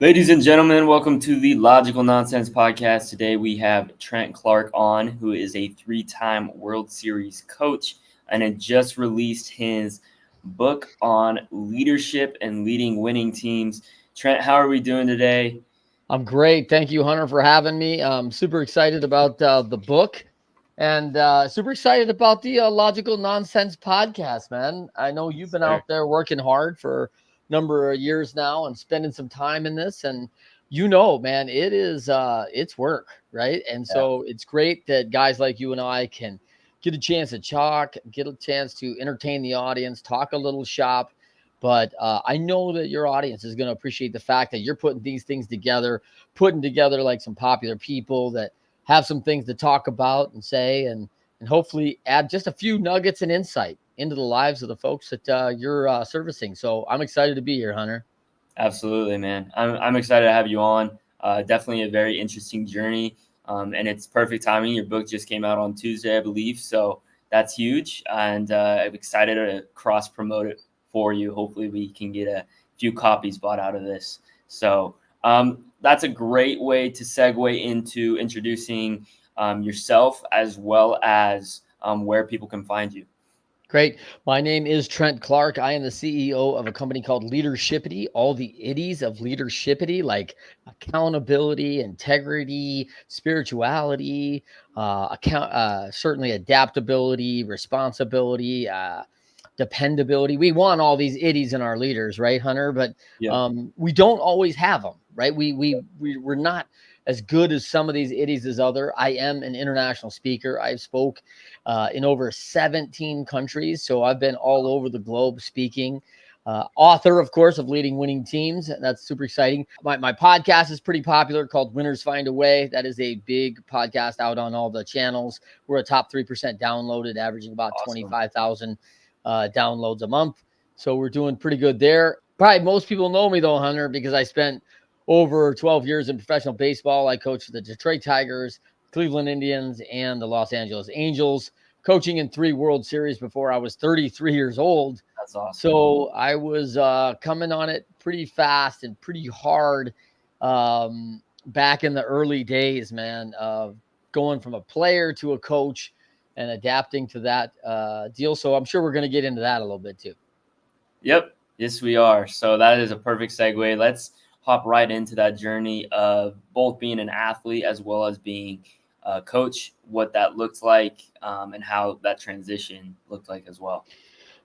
Ladies and gentlemen, welcome to the Logical Nonsense Podcast. Today we have Trent Clark on, who is a three-time World Series coach and had just released his book on leadership and leading winning teams. Trent, how are we doing today? I'm great. Thank you, Hunter, for having me. I'm super excited about the book and super excited about the Logical Nonsense podcast, man. I know you've been out there working hard for a number of years now and spending some time in this. And man, it's work, right? And so it's great that guys like you and I can get a chance to talk, get a chance to entertain the audience, talk a little shop. But I know that your audience is going to appreciate the fact that you're putting these things together, putting together like some popular people that have some things to talk about and say, and hopefully add just a few nuggets and insight into the lives of the folks that you're servicing. So I'm excited to be here, Hunter. Absolutely, man. I'm excited to have you on. Definitely a very interesting journey, and it's perfect timing. Your book just came out on Tuesday, I believe, so that's huge, and I'm excited to cross promote it for you. Hopefully, we can get a few copies bought out of this. So that's a great way to segue into introducing yourself as well as where people can find you. Great. My name is Trent Clark. I am the CEO of a company called Leadershipity, all the iddies of Leadershipity, like accountability, integrity, spirituality, certainly adaptability, responsibility, dependability. We want all these iddies in our leaders, right, Hunter? But we don't always have them, right? We're not as good as some of these iddies as other. I am an international speaker. I've spoke in over 17 countries. So I've been all over the globe speaking. Author, of course, of Leading Winning Teams. And that's super exciting. My podcast is pretty popular called Winners Find a Way. That is a big podcast out on all the channels. We're a top 3% downloaded, averaging about 25,000 downloads a month. So we're doing pretty good there. Probably most people know me though, Hunter, because I spent over 12 years in professional baseball. I coached the Detroit Tigers, Cleveland Indians, and the Los Angeles Angels, coaching in 3 World Series before I was 33 years old. That's awesome. So I was coming on it pretty fast and pretty hard back in the early days, man, of going from a player to a coach and adapting to that deal. So I'm sure we're going to get into that a little bit too. Yep. Yes, we are. So that is a perfect segue. Let's hop right into that journey of both being an athlete as well as being a coach, what that looks like, and how that transition looked like as well.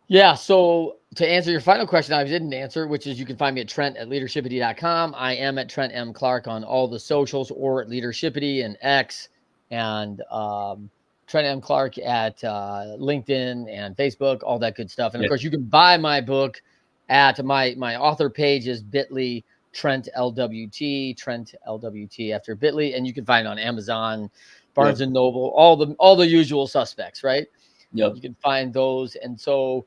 Yeah. So to answer your final question, I didn't answer, which is you can find me at Trent@leadershipity.com. I am at Trent M. Clark on all the socials or at Leadershipity and X and Trent M. Clark at LinkedIn and Facebook, all that good stuff. And of course, you can buy my book at my author page is bit.ly Trent LWT, Trent LWT after Bitly, and you can find it on Amazon, Barnes and Noble, all the usual suspects, right? Yep. You can find those. And so,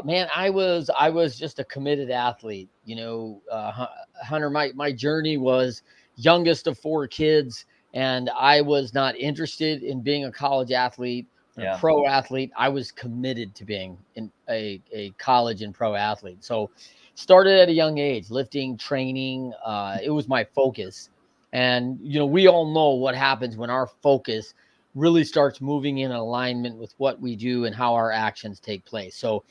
man, I was just a committed athlete. Hunter, my journey was youngest of 4 kids, and I was not interested in being a college athlete. A pro athlete. I was committed to being a college and pro athlete. So started at a young age, lifting, training. It was my focus. And, we all know what happens when our focus really starts moving in alignment with what we do and how our actions take place. So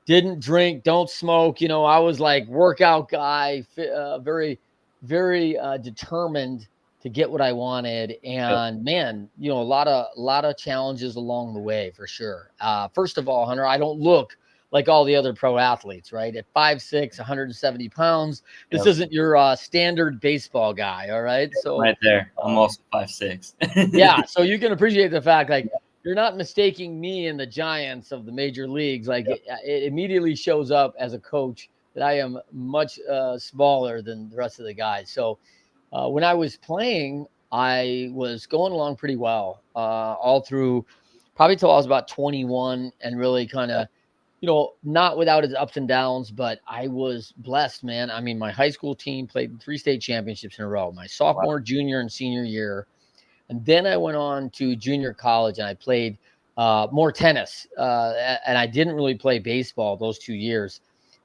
didn't drink, don't smoke. I was like workout guy, very, very determined to get what I wanted. And man, a lot of challenges along the way for sure. First of all, Hunter, I don't look like all the other pro athletes, right? At 5'6", 170 pounds. This isn't your standard baseball guy. All right. So right there. I'm also 5'6". Yeah. So you can appreciate the fact, like, you're not mistaking me and the giants of the major leagues. Like it immediately shows up as a coach that I am much smaller than the rest of the guys. So when I was playing, I was going along pretty well all through probably till I was about 21 and really kind of, not without its ups and downs, but I was blessed, man. I mean, my high school team played 3 state championships in a row, my sophomore, junior, and senior year. And then I went on to junior college and I played more tennis. And I didn't really play baseball those 2 years.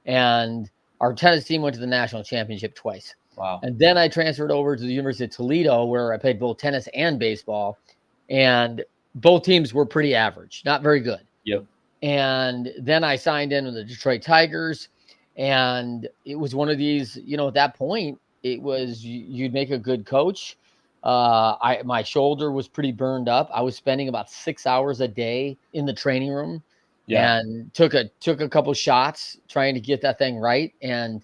And our tennis team went to the national championship twice. Wow. And then I transferred over to the University of Toledo, where I played both tennis and baseball. And both teams were pretty average, not very good. Yep. And then I signed in with the Detroit Tigers. And it was one of these, at that point, it was you'd make a good coach. My shoulder was pretty burned up. I was spending about 6 hours a day in the training room, and took a couple shots trying to get that thing right. And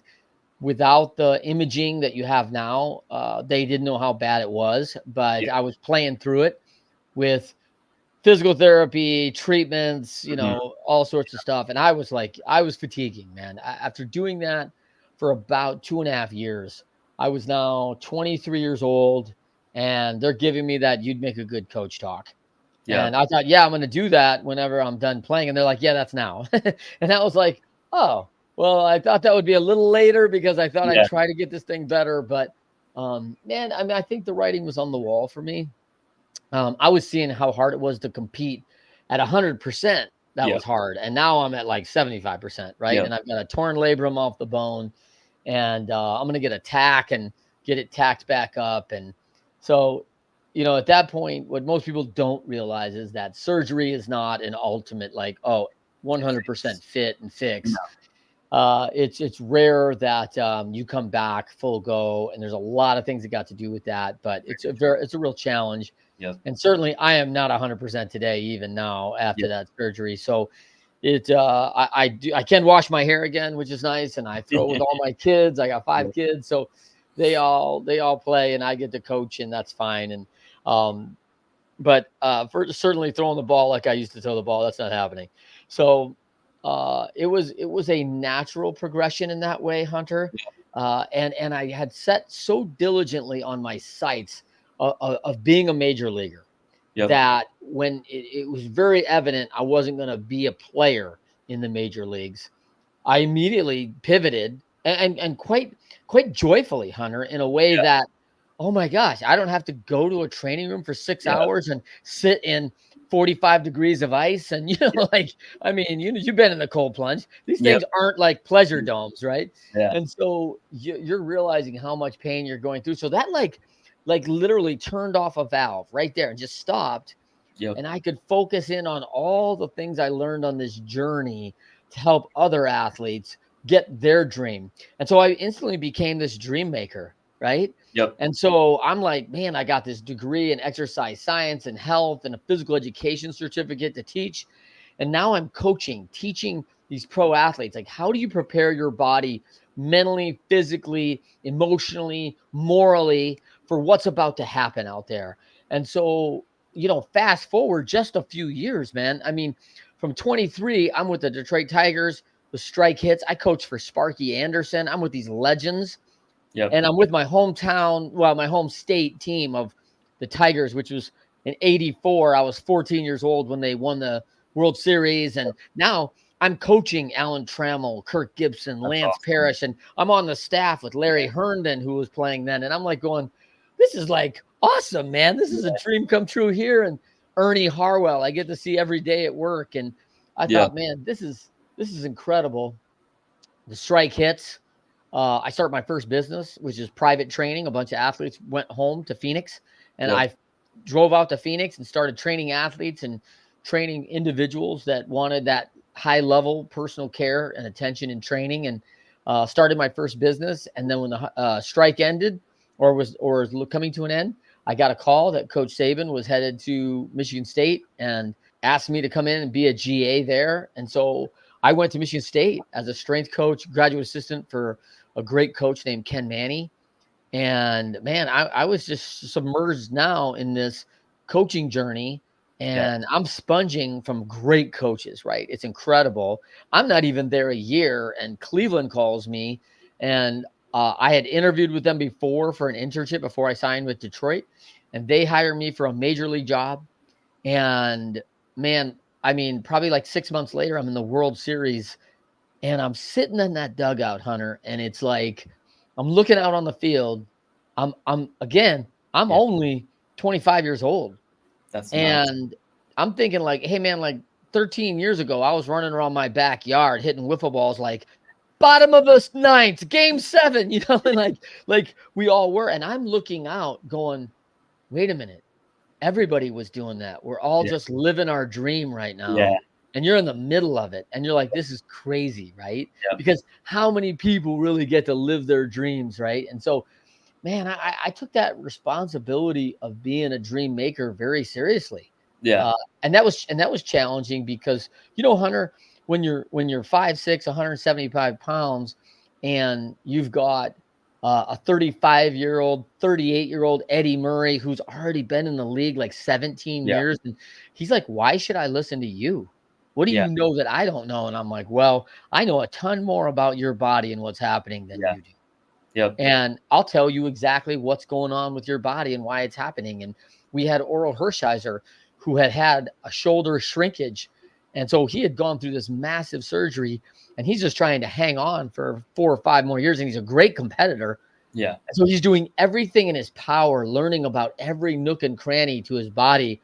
without the imaging that you have now, they didn't know how bad it was, but I was playing through it with physical therapy, treatments, all sorts of stuff. And I was fatiguing, man. After doing that for about 2.5 years, I was now 23 years old, and they're giving me that "you'd make a good coach" talk. Yeah. And I thought, I'm going to do that whenever I'm done playing. And they're like, yeah, that's now. And I was like, oh, well, I thought that would be a little later because I thought I'd try to get this thing better. But man, I mean, I think the writing was on the wall for me. I was seeing how hard it was to compete at 100%. That was hard. And now I'm at like 75%, right? And I've got a torn labrum off the bone, and I'm going to get a tack and get it tacked back up. And so, at that point, what most people don't realize is that surgery is not an ultimate, 100% fit and fix. No. It's rare that you come back full go, and there's a lot of things that got to do with that, but it's a real challenge. And certainly I am not 100% today, even now after that surgery. So I can wash my hair again, which is nice. And I throw with all my kids. I got 5 kids, so they all play, and I get to coach, and that's fine. And but for certainly throwing the ball like I used to throw the ball, that's not happening. So it was a natural progression in that way, Hunter. And I had set so diligently on my sights of being a major leaguer that when it was very evident I wasn't going to be a player in the major leagues, I immediately pivoted and quite joyfully, Hunter, in a way that, oh my gosh, I don't have to go to a training room for 6 hours and sit in 45 degrees of ice. And, I mean, you've been in the cold plunge. These things aren't like pleasure domes, right? Yeah. And so you're realizing how much pain you're going through. So that like literally turned off a valve right there and just stopped. And I could focus in on all the things I learned on this journey to help other athletes get their dream. And so I instantly became this dream maker, right? And so I'm like, man, I got this degree in exercise science and health and a physical education certificate to teach. And now I'm teaching these pro athletes. Like, how do you prepare your body mentally, physically, emotionally, morally for what's about to happen out there? And so, fast forward just a few years, man. I mean, from 23, I'm with the Detroit Tigers, the strike hits. I coach for Sparky Anderson. I'm with these legends. And I'm with my home state team of the Tigers, which was in '84. I was 14 years old when they won the World Series. And now I'm coaching Alan Trammell, Kirk Gibson, Lance Parrish, and I'm on the staff with Larry Herndon, who was playing then. And I'm like going, this is like awesome, man. This is a dream come true here. And Ernie Harwell, I get to see every day at work. And I thought, man, this is incredible. The strike hits. I started my first business, which is private training. A bunch of athletes went home to Phoenix, and I drove out to Phoenix and started training athletes and training individuals that wanted that high level personal care and attention and training, and started my first business. And then when the strike ended or was coming to an end, I got a call that Coach Saban was headed to Michigan State and asked me to come in and be a GA there. And so I went to Michigan State as a strength coach, graduate assistant for a great coach named Ken Manny. And man, I was just submerged now in this coaching journey, and I'm sponging from great coaches, right? It's incredible. I'm not even there a year, and Cleveland calls me, and I had interviewed with them before for an internship before I signed with Detroit, and they hired me for a major league job. And man, I mean, probably like 6 months later, I'm in the World Series, and I'm sitting in that dugout, Hunter, and it's like I'm looking out on the field. I'm only 25 years old. And I'm thinking like, hey man, like 13 years ago, I was running around my backyard hitting wiffle balls like bottom of the ninth, game 7, and like we all were. And I'm looking out going, wait a minute. Everybody was doing that. We're all Yeah. just living our dream right Yeah. now. And you're in the middle of it. And you're like, this is crazy, right? Yep. Because how many people really get to live their dreams, right? And so, man, I took that responsibility of being a dream maker very seriously. Yeah. Uh, and that was challenging because, Hunter, when you're 5'6", 175 pounds, and you've got a 35-year-old, 38-year-old Eddie Murray who's already been in the league like 17 Yeah. years, and he's like, "Why should I listen to you? What do Yeah. you know that I don't know?" And I'm like, "Well, I know a ton more about your body and what's happening than Yeah. you do. Yep. And I'll tell you exactly what's going on with your body and why it's happening." And we had Oral Hershiser, who had a shoulder shrinkage. And so he had gone through this massive surgery, and he's just trying to hang on for 4 or 5 more years. And he's a great competitor. Yeah. And so he's doing everything in his power, learning about every nook and cranny to his body,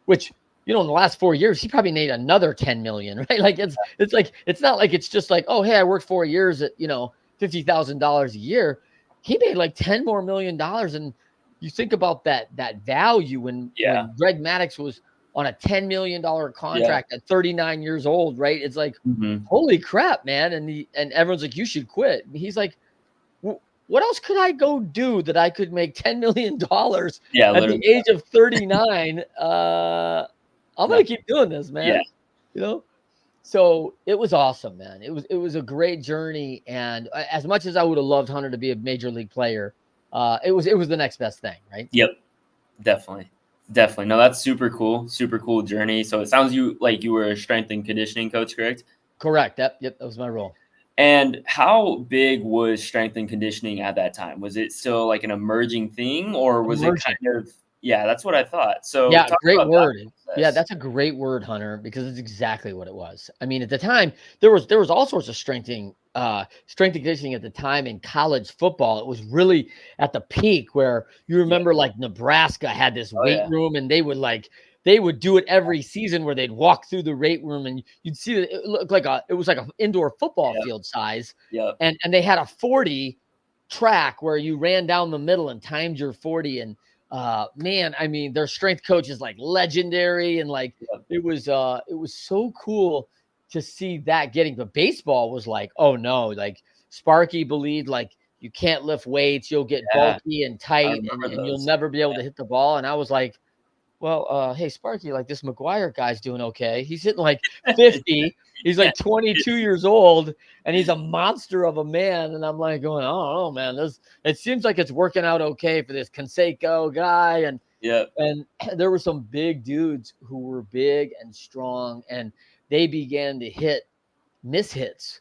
which, in the last 4 years, he probably made another 10 million, right? Like it's like, it's not like it's just like, oh, hey, I worked 4 years at, $50,000 a year. He made like 10 more million dollars. And you think about that value when Yeah. Greg Maddux was on a $10 million contract at 39 years old, right? It's like, Mm-hmm. holy crap, man. And everyone's like, you should quit. He's like, what else could I go do that I could make $10 million Yeah. at the Literally. age of 39? I'm going to keep doing this, man. Yeah. So it was awesome, man. It was a great journey. And as much as I would have loved Hunter to be a major league player, it was the next best thing, right? Yep. Definitely. Definitely. No, that's super cool. Super cool journey. So it sounds like you were a strength and conditioning coach, correct? Correct. Yep. That was my role. And how big was strength and conditioning at that time? Was it still like an emerging thing, or was it kind of, yeah, that's what I thought. So Yeah, talk great about word. that Yeah, process. that's a great word, Hunter, because it's exactly what it was. I mean, at the time, there was all sorts of strength and conditioning at the time in college football. It was really at the peak where you remember like Nebraska had this Oh, weight yeah. room, and they would do it every season where they'd walk through the weight room, and you'd see that it was like an indoor football Yep. field size. Yep. And they had a 40 track where you ran down the middle and timed your 40. And man, I mean, their strength coach is like legendary, and like Yep. it was so cool to see that getting. But baseball was like, oh no, like Sparky believed like you can't lift weights, you'll get Yeah. bulky and I tight, remember and you'll those. never be able to hit the ball. And I was like, well, hey Sparky, like this McGuire guy's doing okay. He's hitting like 50. He's like 22 years old, and he's a monster of a man. And I'm like going, oh man, it seems like it's working out okay for this Canseco guy. And Yep. there were some big dudes who were big and strong, and they began to hit mishits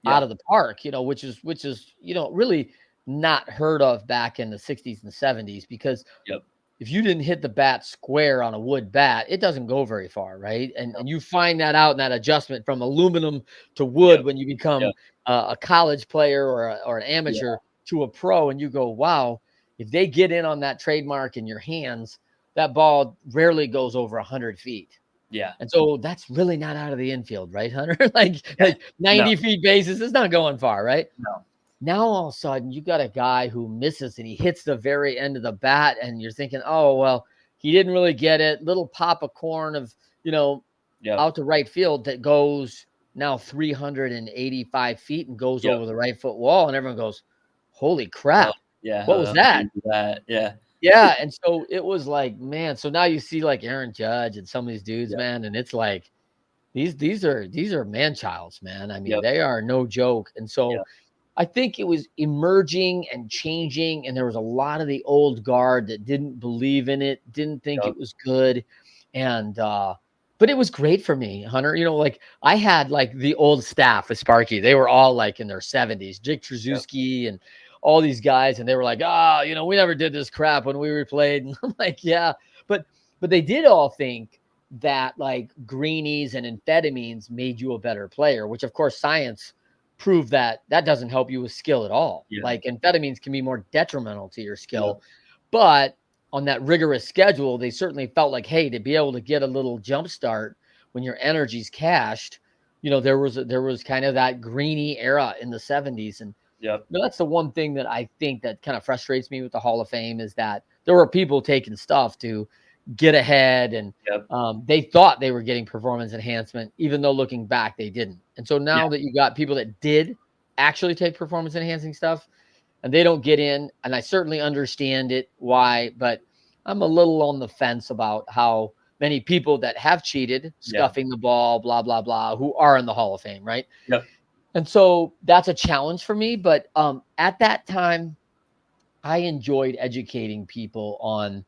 out of the park, which is really not heard of back in the 60s and 70s, because Yep. if you didn't hit the bat square on a wood bat, it doesn't go very far, right? And you find that out in that adjustment from aluminum to wood when you become a college player or an amateur to a pro, and you go, wow, if they get in on that trademark in your hands, that ball rarely goes over 100 feet. Yeah. And so that's really not out of the infield, right, Hunter? like 90 feet bases is not going far, right? No. Now all of a sudden you got a guy who misses and he hits the very end of the bat, and you're thinking, oh, well, he didn't really get it. Little pop of corn of, out to right field that goes now 385 feet and goes over the right foot wall. And everyone goes, holy crap. Yeah. What was that? Yeah. Yeah. And so it was like, man, so now you see like Aaron Judge and some of these dudes, man. And it's like, these are man-childs, man. I mean, they are no joke. And so I think it was emerging and changing, and there was a lot of the old guard that didn't believe in it, didn't think it was good. And but it was great for me, Hunter. Like I had like the old staff with Sparky. They were all like in their 70s, Jake Trzeski and all these guys, and they were like, we never did this crap when we replayed. And I'm like, yeah, but they did all think that like greenies and amphetamines made you a better player, which of course science proved that doesn't help you with skill at all. Like amphetamines can be more detrimental to your skill. But on that rigorous schedule, they certainly felt like, hey, to be able to get a little jump start when your energy's cashed, there was kind of that greeny era in the 70s. And Yep. that's the one thing that I think that kind of frustrates me with the Hall of Fame is that there were people taking stuff to get ahead, and Yep. they thought they were getting performance enhancement, even though looking back they didn't. And so Yeah. now that you got people that did actually take performance enhancing stuff and they don't get in, and I certainly understand it why, but I'm a little on the fence about how many people that have cheated, Yeah. scuffing the ball, blah blah blah, who are in the Hall of Fame, right? Yep. And so that's a challenge for me. But at that time, I enjoyed educating people on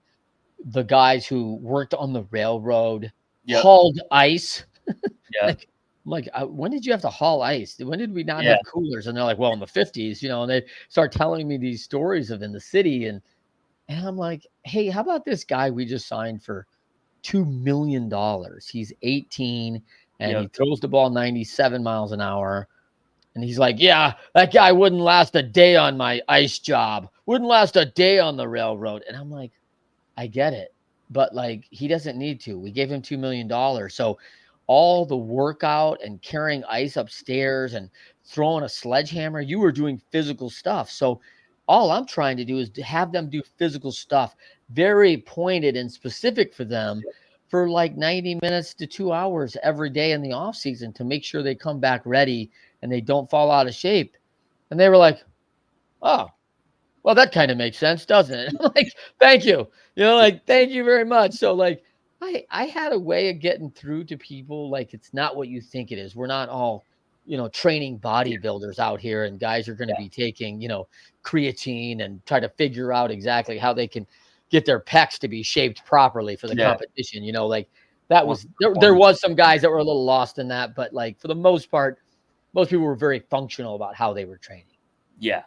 the guys who worked on the railroad, Yep. hauled ice. Yeah. Like, when did you have to haul ice? When did we not Yeah. have coolers? And they're like, well, in the 50s, and they start telling me these stories of in the city. And I'm like, hey, how about this guy we just signed for $2 million? He's 18 and he Yep. throws the ball 97 miles an hour. And he's like, yeah, that guy wouldn't last a day on my ice job, wouldn't last a day on the railroad. And I'm like, I get it. But like, he doesn't need to. We gave him $2 million. So all the workout and carrying ice upstairs and throwing a sledgehammer, you were doing physical stuff. So all I'm trying to do is to have them do physical stuff, very pointed and specific for them for like 90 minutes to 2 hours every day in the off season to make sure they come back ready and they don't fall out of shape. And they were like, oh, well, that kind of makes sense, doesn't it? I'm like, thank you. Like, thank you very much. So like I had a way of getting through to people. Like, it's not what you think it is. We're not all, training bodybuilders out here, and guys are going to Yeah. be taking, creatine and try to figure out exactly how they can get their pecs to be shaped properly for the Yeah. competition. Like that was there was some guys that were a little lost in that, but like for the most part, most people were very functional about how they were training. Yeah.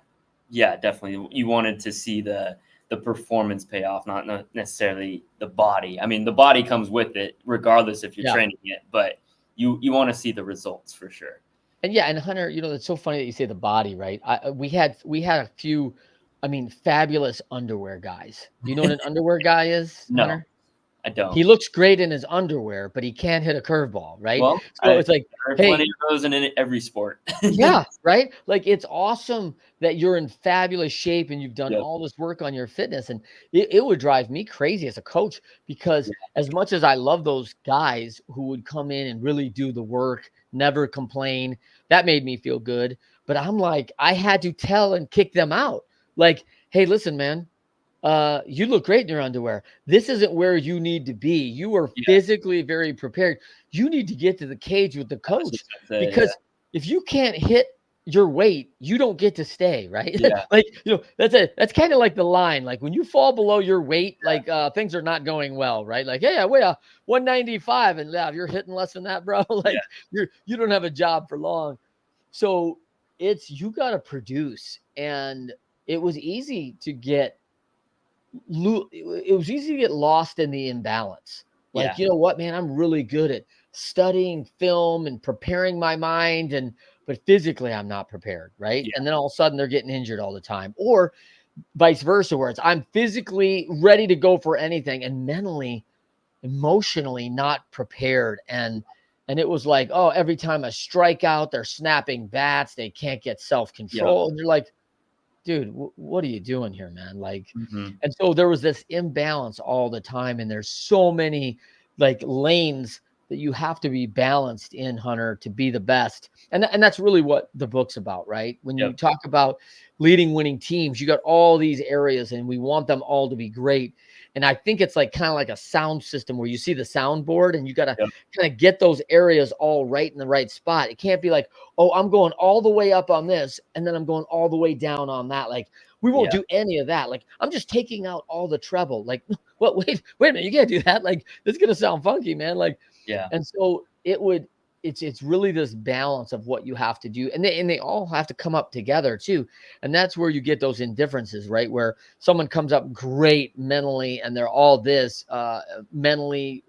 Yeah, definitely. You wanted to see the performance pay off, not necessarily the body. I mean, the body comes with it, regardless if you're Yeah. training it, but you want to see the results for sure. And yeah, and Hunter, it's so funny that you say the body, right? We had a few, fabulous underwear guys. Do you know what an underwear guy is, No, Hunter? I don't. He looks great in his underwear, but he can't hit a curveball, right? Well, So I've it's like, heard plenty hey, of those in every sport. yeah, right? Like, it's awesome that you're in fabulous shape and you've done Yep. all this work on your fitness. And it would drive me crazy as a coach, because Yeah. as much as I love those guys who would come in and really do the work, never complain, that made me feel good. But I'm like, I had to tell and kick them out. Like, hey, listen, man, you look great in your underwear. This isn't where you need to be. You are Yeah, physically very prepared. You need to get to the cage with the I was coach, just gonna say, because if you can't hit your weight, you don't get to stay, right? yeah, Like, that's kind of like the line. Like, when you fall below your weight, like, things are not going well, right? Like, hey, I weigh 195, and if you're hitting less than that, bro, yeah, like you don't have a job for long. So you got to produce, and it was easy to get it was easy to get lost in the imbalance. yeah, Like, you know what, man, I'm really good at studying film and preparing my mind, but physically I'm not prepared, right? yeah, And then all of a sudden they're getting injured all the time, or vice versa, where it's I'm physically ready to go for anything and mentally, emotionally not prepared. And it was like, oh, every time a strikeout, they're snapping bats, they can't get yep, self-control, and you're like, dude, what are you doing here, man? Like, mhm, and so there was this imbalance all the time. And there's so many like lanes that you have to be balanced in, Hunter, to be the best. And that's really what the book's about, right? When you yep, talk about leading winning teams, you got all these areas and we want them all to be great. And I think it's like kind of like a sound system where you see the soundboard and you got to yep, kind of get those areas all right in the right spot. It can't be like, oh, I'm going all the way up on this and then I'm going all the way down on that. Like, we won't yeah, do any of that. Like, I'm just taking out all the treble. Like, what? Wait a minute. You can't do that. Like, this is gonna sound funky, man. Like, yeah, and so it's really this balance of what you have to do, and they all have to come up together too. And that's where you get those indifferences, right? Where someone comes up great mentally, and they're all this mentally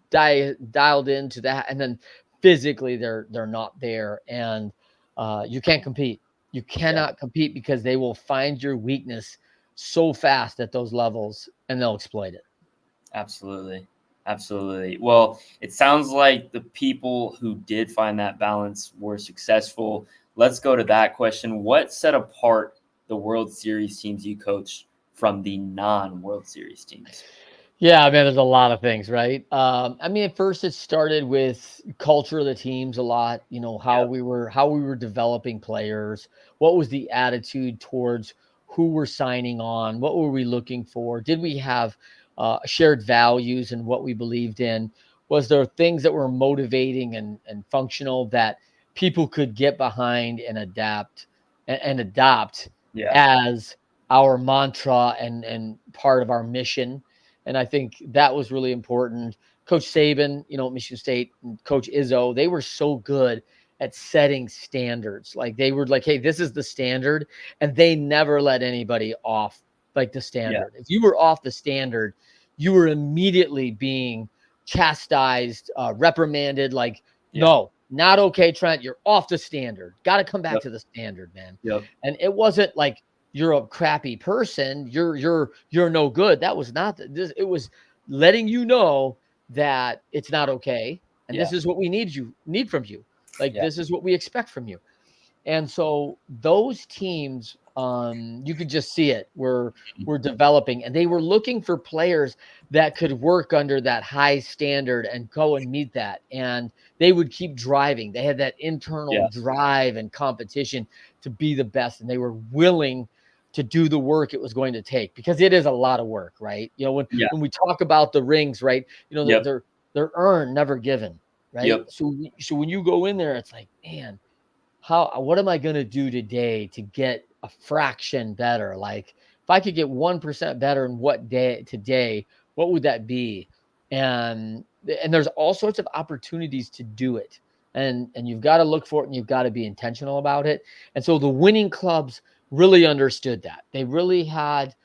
dialed into that, and then physically they're not there, and you can't compete. You yeah, cannot compete because they will find your weakness so fast at those levels and they'll exploit it. absolutely. Absolutely. Well, it sounds like the people who did find that balance were successful. Let's go to that question. What set apart the World Series teams you coached from the non-World Series teams? Yeah, man, there's a lot of things, right? I mean, at first it started with culture of the teams a lot, Yeah. how we were developing players, what was the attitude towards who we're signing on, what were we looking for? Did we have shared values and what we believed in? Was there things that were motivating and functional that people could get behind and adapt and adopt Yeah. as our mantra and part of our mission? And I think that was really important. Coach Saban, Michigan State, and Coach Izzo, they were so good at setting standards. Like they were like, hey, this is the standard. And they never let anybody off like the Yeah. standard. If you were off the standard, you were immediately being chastised, reprimanded, like, Yeah. no, not okay, Trent. You're off the standard. Got to come back Yep. to the standard, man. Yep. And it wasn't like you're a crappy person, you're no good. That was not this. It was letting you know that it's not okay, and Yeah. this is what we need from you. Like Yeah. this is what we expect from you. And so those teams, you could just see it. Were developing, and they were looking for players that could work under that high standard and go and meet that. And they would keep driving. They had that internal Yeah. drive and competition to be the best, and they were willing to do the work it was going to take because it is a lot of work, right? When Yeah. when we talk about the rings, right? Yep. They're earned, never given, right? Yep. So when you go in there, it's like, man, what am I going to do today to get a fraction better? Like if I could get 1% better in what day today, what would that be? And there's all sorts of opportunities to do it. And you've got to look for it and you've got to be intentional about it. And so the winning clubs really understood that. They really had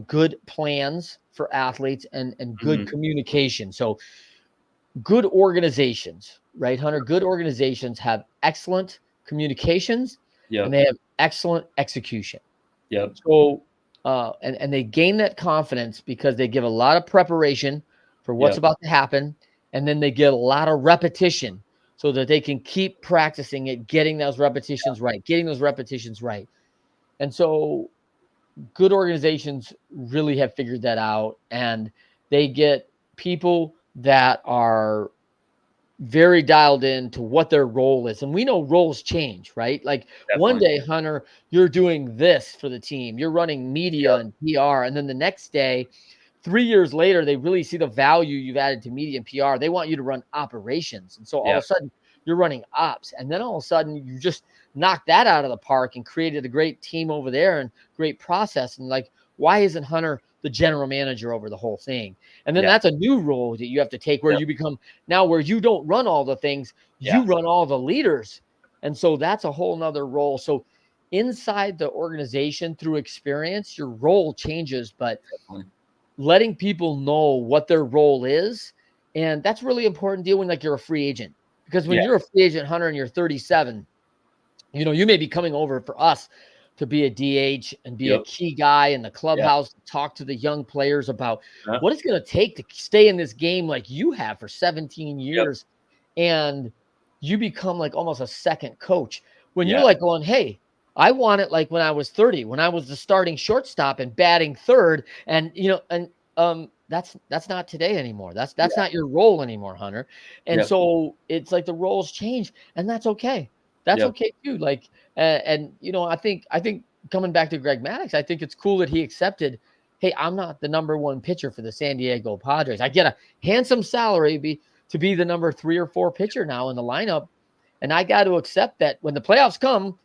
good plans for athletes and good Hmm. communication. So good organizations, right, Hunter? Good organizations have excellent communications and Yep. they have excellent execution. Yep. So, and they gain that confidence because they give a lot of preparation for what's Yep. about to happen, and then they get a lot of repetition so that they can keep practicing it, getting those repetitions right. And so, good organizations really have figured that out, and they get people that are very dialed in to what their role is. And we know roles change, right? Like one Definitely. day, Hunter, you're doing this for the team, you're running media Yep. and PR. And then the next day, 3 years later, they really see the value you've added to media and PR. They want you to run operations. And so all Yeah. of a sudden, you're running ops. And then all of a sudden, you just knocked that out of the park and created a great team over there and great process. And like, why isn't Hunter the general manager over the whole thing? And then Yeah. that's a new role that you have to take where Yep. you become now where you don't run all the things, Yeah. you run all the leaders. And so that's a whole nother role. So inside the organization through experience, your role changes, but Definitely. letting people know what their role is. And that's really important deal when like you're a free agent. Because when Yeah. you're a free agent, Hunter, and you're 37, you may be coming over for us to be a DH and be a Yep. key guy in the Yeah. clubhouse, to talk to the young players about Yeah. what it's going to take to stay in this game like you have for 17 Yep. years. And you become like almost a second coach when you're Yeah. like going, hey, I want it like when I was 30, when I was the starting shortstop and batting third. And that's not today anymore. That's Yeah. not your role anymore, Hunter. And Yep. so it's like the roles change, and that's okay. That's Yep. okay too. Like, I think coming back to Greg Maddux, I think it's cool that he accepted. Hey, I'm not the number one pitcher for the San Diego Padres. I get a handsome salary to be the number 3 or 4 pitcher now in the lineup, and I got to accept that when the playoffs come,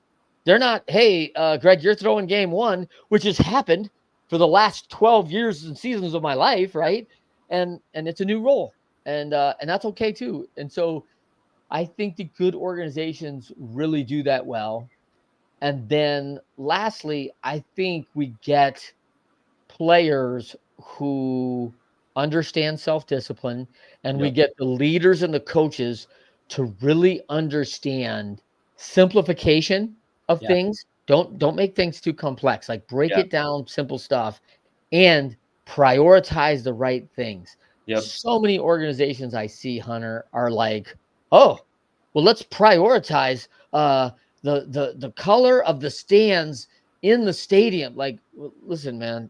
they're not. Hey, Greg, you're throwing game one, which has happened for the last 12 years and seasons of my life, right? And it's a new role, and that's okay too. And so I think the good organizations really do that well. And then lastly, I think we get players who understand self-discipline, and we Yep. get the leaders and the coaches to really understand simplification of Yeah. things. Don't make things too complex. Like break Yeah. it down, simple stuff, and prioritize the right things. Yep. So many organizations I see, Hunter, are like, oh, well, let's prioritize the color of the stands in the stadium. Like, listen, man,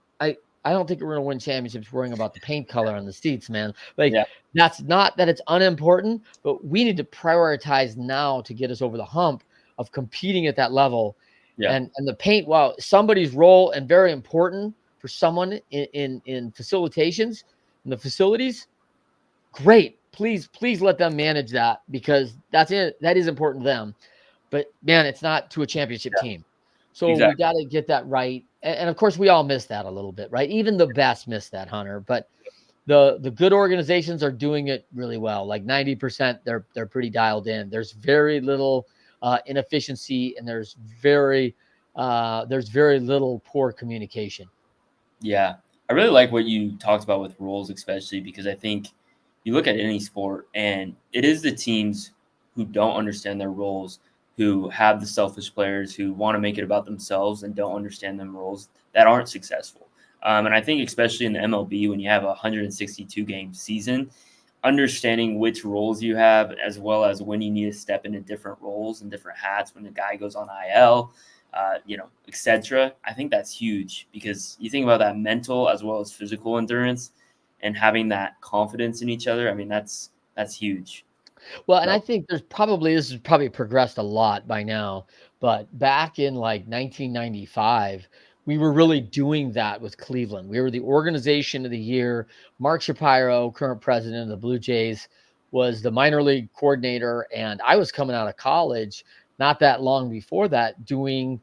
I don't think we're gonna win championships worrying about the paint color on the seats, man. Like, Yeah. that's not that it's unimportant, but we need to prioritize now to get us over the hump of competing at that level. Yeah. And the paint, while somebody's role and very important for someone in facilitations in the facilities, great. Please let them manage that, because that's it. That is important to them. But man, it's not to a championship Yeah. team. So we Exactly. got to get that right. And of course, we all miss that a little bit, right? Even the best miss that, Hunter. But the good organizations are doing it really well. Like 90%, they're pretty dialed in. There's very little inefficiency, and there's very little poor communication. Yeah. I really like what you talked about with roles, especially because I think you look at any sport and it is the teams who don't understand their roles, who have the selfish players who want to make it about themselves and don't understand them roles that aren't successful. And I think, especially in the MLB, when you have a 162 game season, understanding which roles you have, as well as when you need to step into different roles and different hats when the guy goes on IL, etc. I think that's huge because you think about that mental as well as physical endurance and having that confidence in each other. I mean, that's huge. Well, and So I think this has probably progressed a lot by now, but back in like 1995, we were really doing that with Cleveland. We were the organization of the year. Mark Shapiro, current president of the Blue Jays, was the minor league coordinator, and I was coming out of college not that long before that doing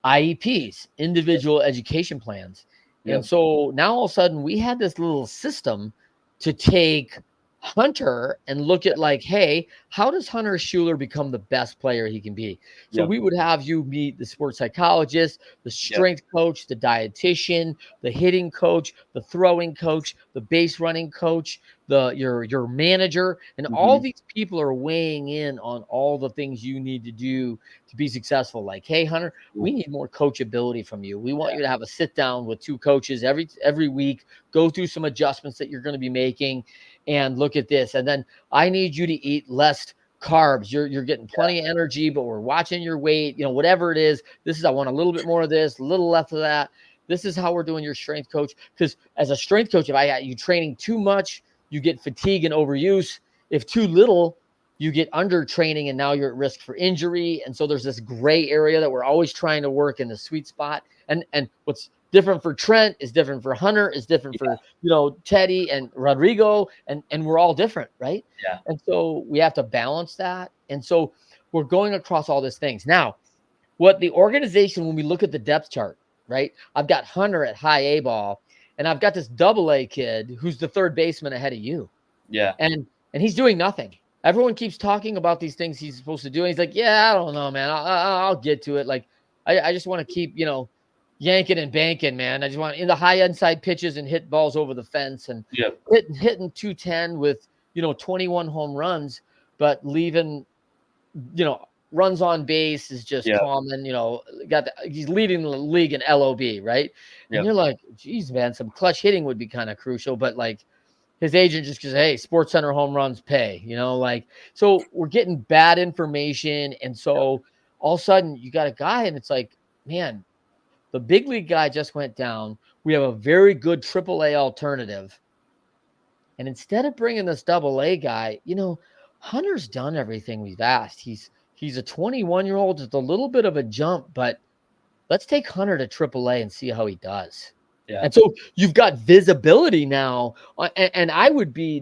IEPs, individual education plans. And yep, so now all of a sudden we had this little system to take Hunter and look at like, hey, how does Hunter Schuler become the best player he can be? So yep, we would have you meet the sports psychologist, the yep, strength coach, the dietitian, the hitting coach, the throwing coach, the base running coach, your manager, and all hmm, these people are weighing in on all the things you need to do to be successful. Like, hey, Hunter, we need more coachability from you. We want yeah, you to have a sit down with two coaches every week, go through some adjustments that you're going to be making, and look at this. And then I need you to eat less carbs. You're getting plenty of energy, but we're watching your weight, whatever it is. This is, I want a little bit more of this, a little less of that. This is how we're doing your strength coach. Because as a strength coach, if I got you training too much, you get fatigue and overuse. If too little, you get under training and now you're at risk for injury. And so there's this gray area that we're always trying to work in the sweet spot. And what's different for Trent is different for Hunter, is different yeah, for Teddy and Rodrigo, and we're all different, right? yeah, And so we have to balance that. And so we're going across all these things. Now, what the organization, when we look at the depth chart, right? I've got Hunter at high A ball, and I've got this double A kid who's the third baseman ahead of you. yeah, And he's doing nothing. Everyone keeps talking about these things he's supposed to do. And he's like, yeah, I don't know, man. I'll get to it. Like, I just want to keep, yanking and banking, man. I just want in the high inside pitches and hit balls over the fence and yep, hitting 210 with, 21 home runs, but leaving, runs on base is just yep, common. He's leading the league in LOB, right? And yep, you're like, geez, man, some clutch hitting would be kind of crucial, but like, his agent just goes, hey, Sports Center home runs pay, like, so we're getting bad information. And yep, so all of a sudden you got a guy and it's like, man, the big league guy just went down. We have a very good AAA alternative. And instead of bringing this double A guy, Hunter's done everything we've asked. He's a 21-year-old. It's a little bit of a jump, but let's take Hunter to AAA and see how he does. yeah, And so you've got visibility now. And I would be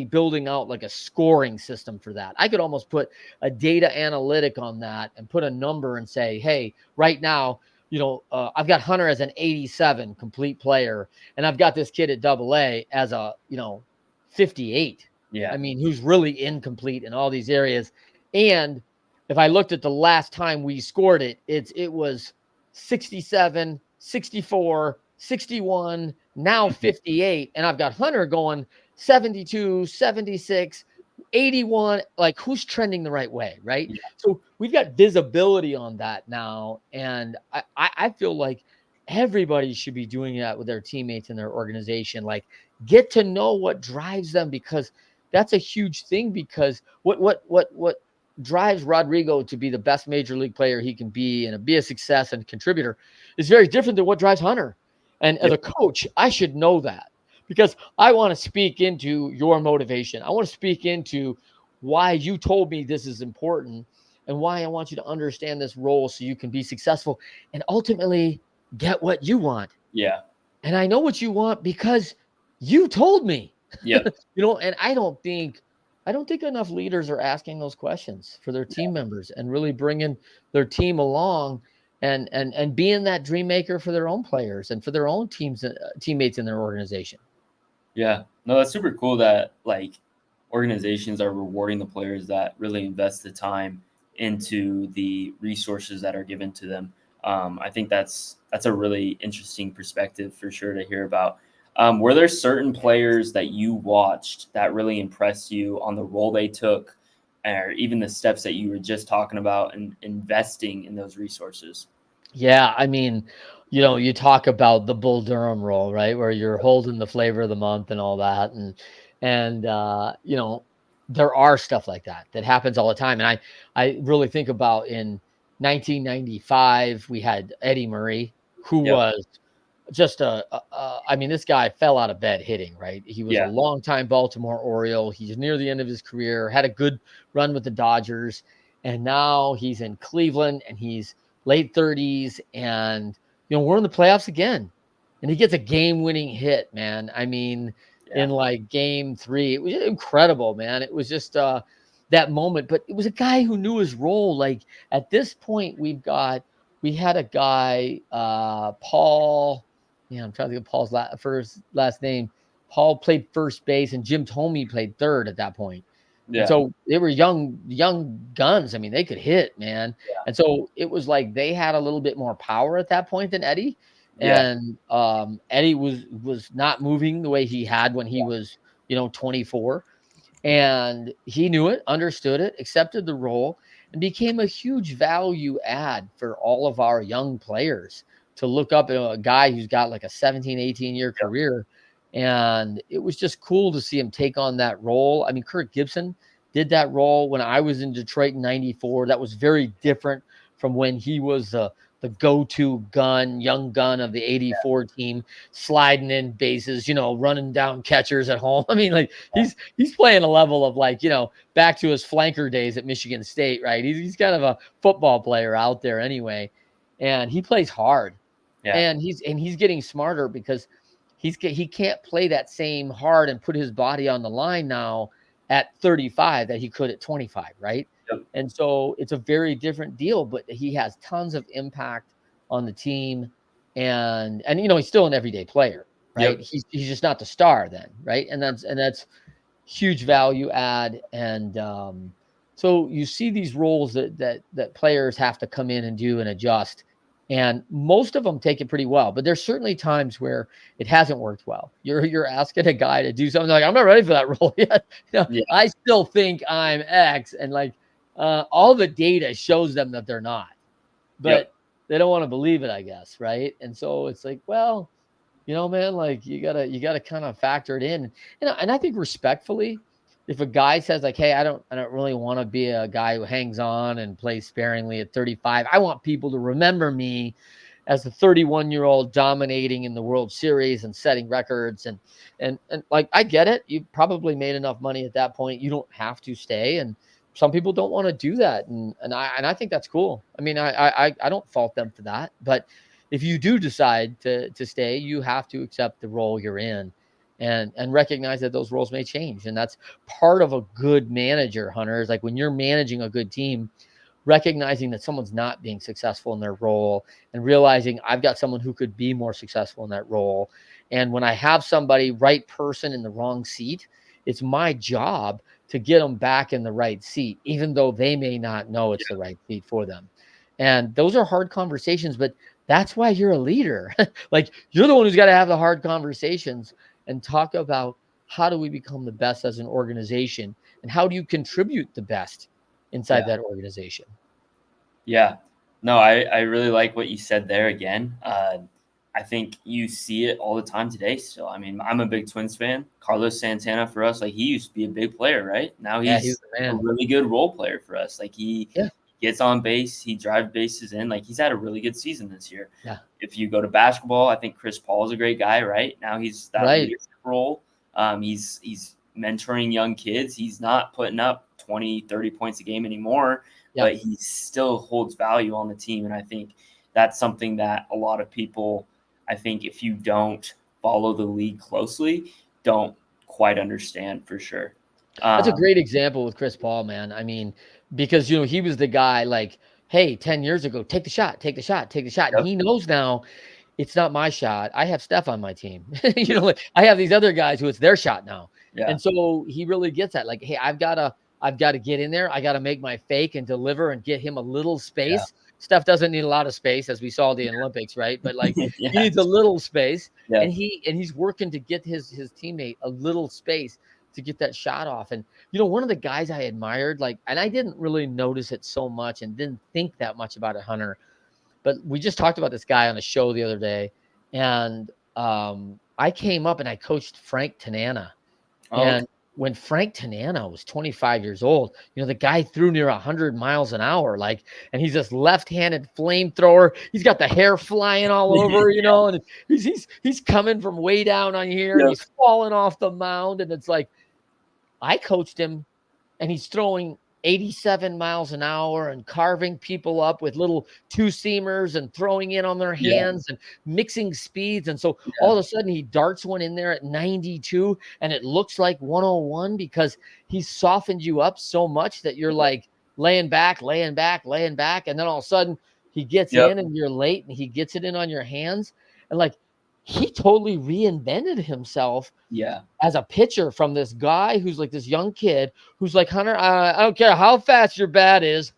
building out like a scoring system for that. I could almost put a data analytic on that and put a number and say, hey, right now, I've got Hunter as an 87 complete player, and I've got this kid at double A as a, 58. I yeah, mean, who's really incomplete in all these areas. And if I looked at the last time we scored it, it was 67, 64, 61, now mhm, 58. And I've got Hunter going 72, 76, 81. Like, who's trending the right way, right? yeah, So we've got visibility on that now. And I feel like everybody should be doing that with their teammates in their organization. Like, get to know what drives them, because that's a huge thing. Because what drives Rodrigo to be the best major league player he can be and be a success and contributor is very different than what drives Hunter. And as Yep. a coach, I should know that, because I want to speak into your motivation. I want to speak into why you told me this is important and why I want you to understand this role so you can be successful and ultimately get what you want. Yeah. And I know what you want because you told me. Yep. And I don't think enough leaders are asking those questions for their team members and really bringing their team along and being that dream maker for their own players and for their own teammates in their organization. Yeah. No, that's super cool that like organizations are rewarding the players that really invest the time into the resources that are given to them. I think that's a really interesting perspective for sure to hear about. Were there certain players that you watched that really impressed you on the role they took, or even the steps that you were just talking about and investing in those resources? Yeah, I mean, you talk about the Bull Durham role, right? Where you're holding the flavor of the month and all that. And there are stuff like that happens all the time. And I really think about in 1995, we had Eddie Murray, who Yep. was just I mean, this guy fell out of bed hitting, right? He was a Yeah. longtime Baltimore Oriole. He's near the end of his career, had a good run with the Dodgers, and now he's in Cleveland and he's late 30s, and we're in the playoffs again. And he gets a game-winning hit, man. I mean, in Yeah. like game 3. It was incredible, man. It was just that moment, but it was a guy who knew his role. Like, at this point, we had a guy, Paul. Yeah, I'm trying to think of Paul's last name. Paul played first base, and Jim Thome played third at that point. And Yeah. so they were young guns. I mean, they could hit, man. And so it was like they had a little bit more power at that point than Eddie. Yeah. And Eddie was not moving the way he had when he was 24, and he knew it, understood it, accepted the role, and became a huge value add for all of our young players to look up at a guy who's got like a 17, 18-year Yep. career. And it was just cool to see him take on that role. I mean, Kirk Gibson did that role when I was in Detroit in 94. That was very different from when he was the go-to young gun of the 84 team, sliding in bases, running down catchers at home. I mean, like, he's playing a level of, like, back to his flanker days at Michigan State, right? He's kind of a football player out there anyway, and he plays hard, Yeah. and he's getting smarter because he can't play that same hard and put his body on the line now at 35 that he could at 25, right? Yep. And so it's a very different deal, but he has tons of impact on the team, and he's still an everyday player, right? Yep. He's just not the star then, right? And that's huge value add. And so you see these roles that players have to come in and do and adjust, and most of them take it pretty well. But there's certainly times where it hasn't worked well. You're asking a guy to do something like, I'm not ready for that role yet. Yeah. I still think I'm X, and like all the data shows them that they're not, Yep. but they don't want to believe it, I guess, right? And so it's like, well, man, like, you gotta kind of factor it in. And I think respectfully, if a guy says like, hey, I don't really want to be a guy who hangs on and plays sparingly at 35. I want people to remember me as a 31-year-old dominating in the World Series and setting records, and like, I get it. You probably made enough money at that point. You don't have to stay, and some people don't want to do that, and I think that's cool. I mean, I don't fault them for that, but if you do decide to stay, you have to accept the role you're in, and recognize that those roles may change. And that's part of a good manager, Hunter, is like, when you're managing a good team, recognizing that someone's not being successful in their role, and realizing I've got someone who could be more successful in that role. And when I have somebody, right person in the wrong seat, it's my job to get them back in the right seat, even though they may not know it's the right seat for them. And those are hard conversations, but that's why you're a leader. Like, you're the one who's got to have the hard conversations and talk about, how do we become the best as an organization, and how do you contribute the best inside Yeah. that organization? Yeah. No, I really like what you said there again. I think you see it all the time today still. I mean, I'm a big Twins fan. Carlos Santana for us, like he used to be a big player, right? Now Yeah, he was he's the a man. really good role player for us. Like he Yeah, gets on base, he drives bases in. Like he's had a really good season this year. yeah, If you go to basketball, I think Chris Paul is a great guy, right? Now he's that right. leadership role. He's mentoring young kids. He's not putting up 20, 30 points a game anymore, Yeah. but he still holds value on the team. And I think that's something that a lot of people, I think if you don't follow the league closely, don't quite understand for sure. That's a Um, great example with Chris Paul, man. I mean, because he was the guy like, hey, 10 years ago, take the shot, take the shot, take the shot. And yep, he knows now it's not my shot. I have Steph on my team. yep, Like I have these other guys who it's their shot now. yeah, And so he really gets that. Like, hey, I've got to get in there. I got to make my fake and deliver and get him a little yeah, space. Steph doesn't need a lot of space, as we saw the Olympics, right? But like he yeah, needs a little space, yeah, and he's working to get his teammate a little space to get that shot off. And one of the guys I admired, like, and I didn't really notice it so much and didn't think that much about it, Hunter, but we just talked about this guy on a show the other day, and I came up and I coached Frank Tanana. oh, okay. And when Frank Tanana was 25 years old, the guy threw near 100 miles an hour, like, and he's this left-handed flamethrower. He's got the hair flying all over, and he's coming from way down on here, and Yep, he's falling off the mound, and it's like I coached him, and he's throwing 87 miles an hour and carving people up with little two-seamers and throwing in on their yeah, hands and mixing speeds. And so all yeah, of a sudden he darts one in there at 92 and it looks like 101 because he's softened you up so much that you're like laying back, laying back, laying back. And then all of a sudden he gets yep, in and you're late and he gets it in on your hands. And like he totally reinvented himself yeah, as a pitcher from this guy who's like this young kid who's like, Hunter, I don't care how fast your bat is.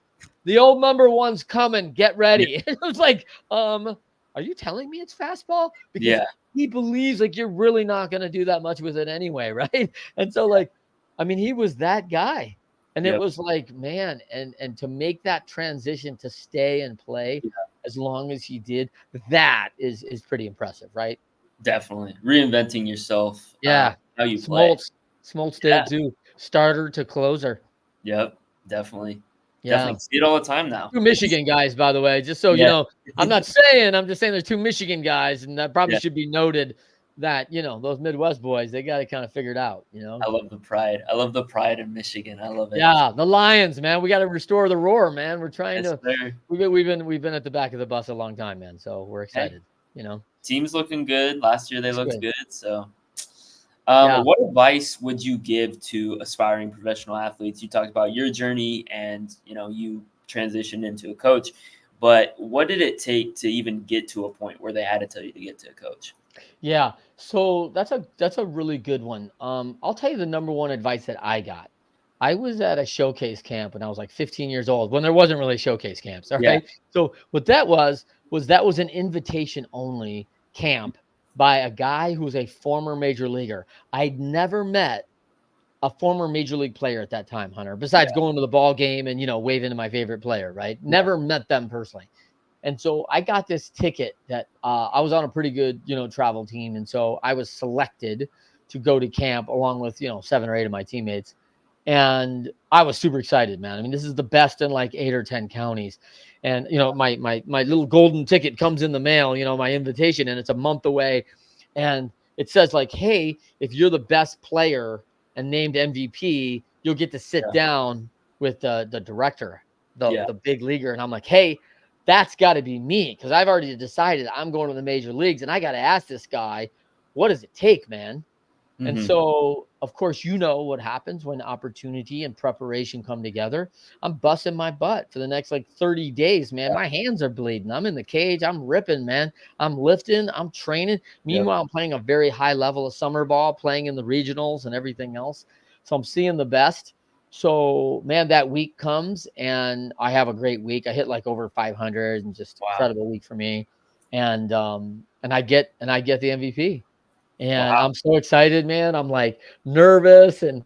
The old number one's coming. Get yeah, ready. And it was like, are you telling me it's fastball? Because yeah, he believes like you're really not going to do that much with it anyway. Right. And so like, I mean, he was that guy. And it yep, was like, man, and to make that transition to stay and play yeah, as long as he did, that is pretty impressive, right? definitely reinventing yourself, Yeah. how you play. Smoltz did Yeah, it too. Starter to closer. yep, definitely, Yeah. definitely see it all the time now. 2 Michigan guys, by the way, just so you Yeah, know. I'm just saying there's 2 Michigan guys, and that probably yeah. should be noted that, those Midwest boys, they got it kind of figured out. I love the pride. I love the pride in Michigan. I love it. Yeah, the Lions, man. We got to restore the roar, man. We're trying Yes, to sir. we've been at the back of the bus a long time, man. So we're Hey, excited. team's looking good. Last year they It's looked good. good. So, Yeah. what advice would you give to aspiring professional athletes? You talked about your journey, and you transitioned into a coach. But what did it take to even get to a point where they had to tell you to get to a coach? Yeah. So that's a really good one. I'll tell you the number one advice that I got. I was at a showcase camp when I was like 15 years old, when there wasn't really showcase camps. All Yeah, right. So what that was an invitation only camp by a guy who was a former major leaguer. I'd never met a former major league player at that time, Hunter, besides yeah, going to the ball game and, waving to my favorite player, right? yeah, Never met them personally. And so I got this ticket that I was on a pretty good, travel team. And so I was selected to go to camp along with, 7 or 8 of my teammates. And I was super excited, man. I mean, this is the best in like 8 or 10 counties. And, my little golden ticket comes in the mail, my invitation, and it's a month away. And it says like, hey, if you're the best player and named MVP, you'll get to sit yeah, down with the director, yeah. the big leaguer. And I'm like, hey, that's got to be me because I've already decided I'm going to the major leagues, and I got to ask this guy, what does it take, man? And Hmm. so, of course, what happens when opportunity and preparation come together. I'm busting my butt for the next like 30 days, man. My hands are bleeding. I'm in the cage. I'm ripping, man. I'm lifting. I'm training. Yep. Meanwhile, I'm playing a very high level of summer ball, playing in the regionals and everything else. So I'm seeing the best. So, man, that week comes and I have a great week. I hit like over 500 and just Wow. incredible week for me. And I get the MVP. And Wow. I'm so excited, man. I'm like nervous and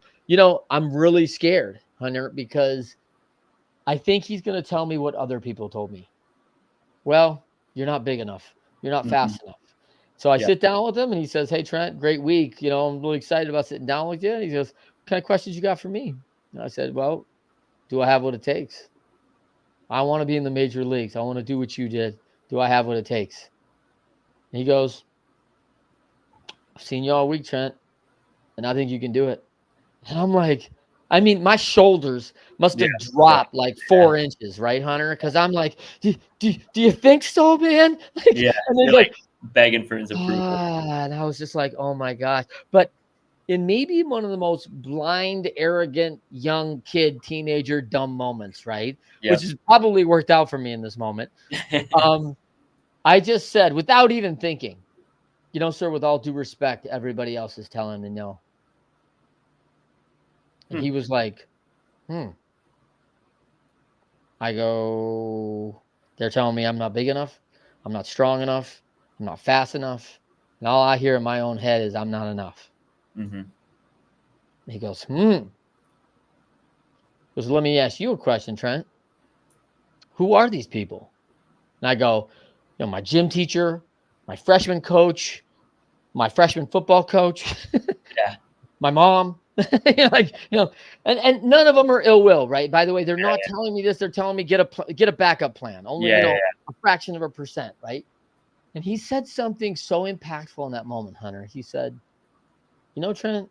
I'm really scared, Hunter, because I think he's going to tell me what other people told me. Well, you're not big enough. You're not Hmm. fast enough. So I Yeah. sit down with him and he says, "Hey, Trent, great week. I'm really excited about sitting down with you." And he goes, "What kind of questions you got for me?" And I said, "Well, do I have what it takes? I want to be in the major leagues. I want to do what you did. Do I have what it takes?" And he goes, "I've seen you all week, Trent, and I think you can do it." And I'm like, I mean, my shoulders must Yeah. have dropped like 4 inches, right, Hunter? Because I'm like, do you think so, man? Yeah. And then he You're goes, like begging for his approval. and I was just like, oh my gosh. But it may be one of the most blind, arrogant, young kid, teenager, dumb moments, right? Which Yep. has probably worked out for me in this moment. Um, I just said, without even thinking, sir, with all due respect, everybody else is telling me no. And he was like, hmm. I go, they're telling me I'm not big enough. I'm not strong enough. I'm not fast enough. And all I hear in my own head is I'm not enough. Mhm. He goes, He goes, let me ask you a question, Trent. Who are these people? And I go, my gym teacher, my freshman coach, my freshman football coach, Yeah. my mom. And none of them are ill will, right? By the way, they're not telling me this. They're telling me get a backup plan. Only, Yeah. a fraction of a percent, right? And he said something so impactful in that moment, Hunter. He said, Trent,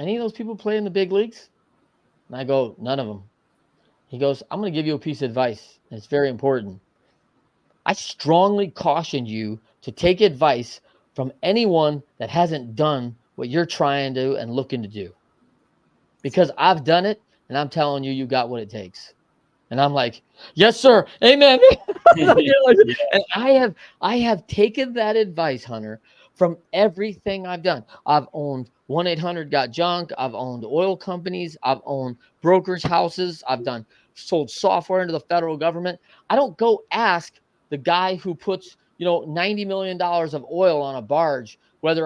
any of those people play in the big leagues? And I go, none of them. He goes, I'm going to give you a piece of advice. And it's very important. I strongly caution you to take advice from anyone that hasn't done what you're trying to and looking to do. Because I've done it, and I'm telling you, you got what it takes. And I'm like, yes, sir. Amen. Yeah. And I have taken that advice, Hunter, from everything I've done. I've owned 1-800-GOT-JUNK. I've owned oil companies. I've owned brokers' houses. I've sold software into the federal government. I don't go ask the guy who puts, $90 million of oil on a barge,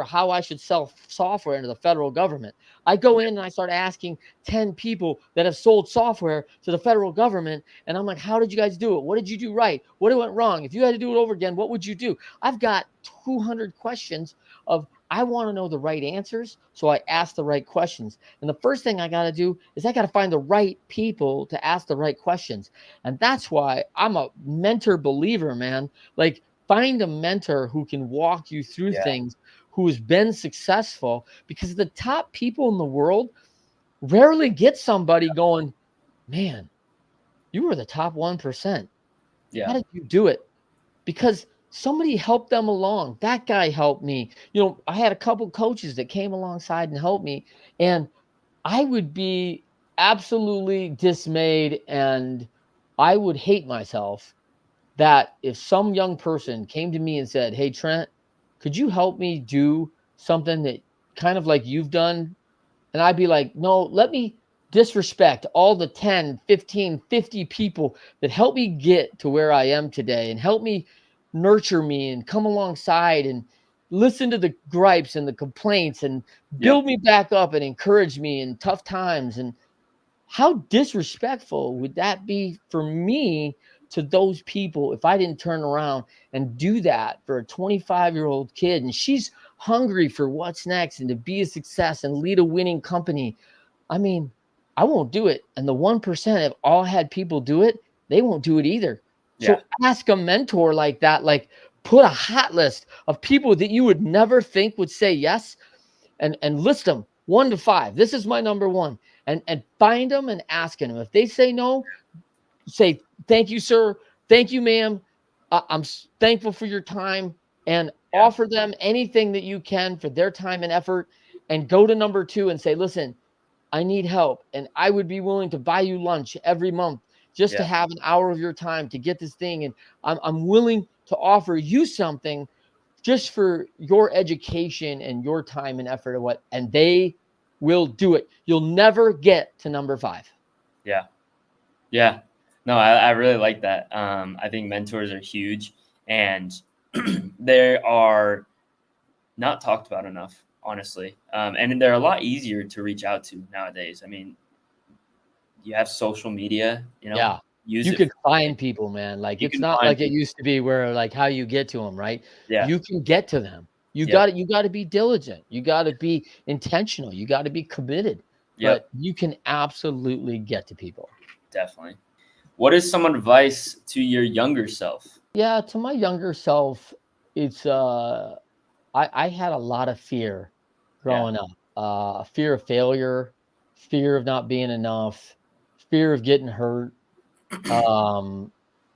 how I should sell software into the federal government. I go in and I start asking 10 people that have sold software to the federal government. And I'm like, how did you guys do it? What did you do right? What went wrong? If you had to do it over again, what would you do? I've got 200 questions of, I want to know the right answers. So I ask the right questions. And the first thing I got to do is I got to find the right people to ask the right questions. And that's why I'm a mentor believer, man. Like, find a mentor who can walk you through things, who has been successful, because the top people in the world rarely get somebody going, man, you were the top 1%. Yeah. How did you do it? Because somebody helped them along. That guy helped me. I had a couple coaches that came alongside and helped me. And I would be absolutely dismayed and I would hate myself that if some young person came to me and said, hey, Trent, could you help me do something that kind of like you've done? And I'd be like, no, let me disrespect all the 10, 15, 50 people that helped me get to where I am today and help me nurture me and come alongside and listen to the gripes and the complaints and build me back up and encourage me in tough times. And how disrespectful would that be for me to those people if I didn't turn around and do that for a 25-year-old kid? And she's hungry for what's next and to be a success and lead a winning company. I mean, I won't do it. And the 1%, if all had people do it, they won't do it either. So ask a mentor like that, like put a hot list of people that you would never think would say yes and list them 1 to 5. This is my number 1. And find them and ask them. If they say no, say, thank you, sir. Thank you, ma'am. I'm thankful for your time, and offer them anything that you can for their time and effort. And go to number 2 and say, listen, I need help. And I would be willing to buy you lunch every month just to have an hour of your time to get this thing. And I'm willing to offer you something just for your education and your time and effort and they will do it. You'll never get to number 5. Yeah. Yeah. No, I really like that. I think mentors are huge, and they are not talked about enough, honestly. And they're a lot easier to reach out to nowadays. I mean, you have social media, Yeah. use You it. can find people, man. Like, You it's can not find like it people. used to be where, like, how you get to them, right? Yeah. You can get to them. Yep. You gotta be diligent. You gotta be intentional. You gotta be committed, Yep. but you can absolutely get to people. Definitely. What is some advice to your younger self? Yeah, to my younger self, it's I had a lot of fear Yeah. growing up. Fear of failure, fear of not being enough, fear of getting hurt. Um,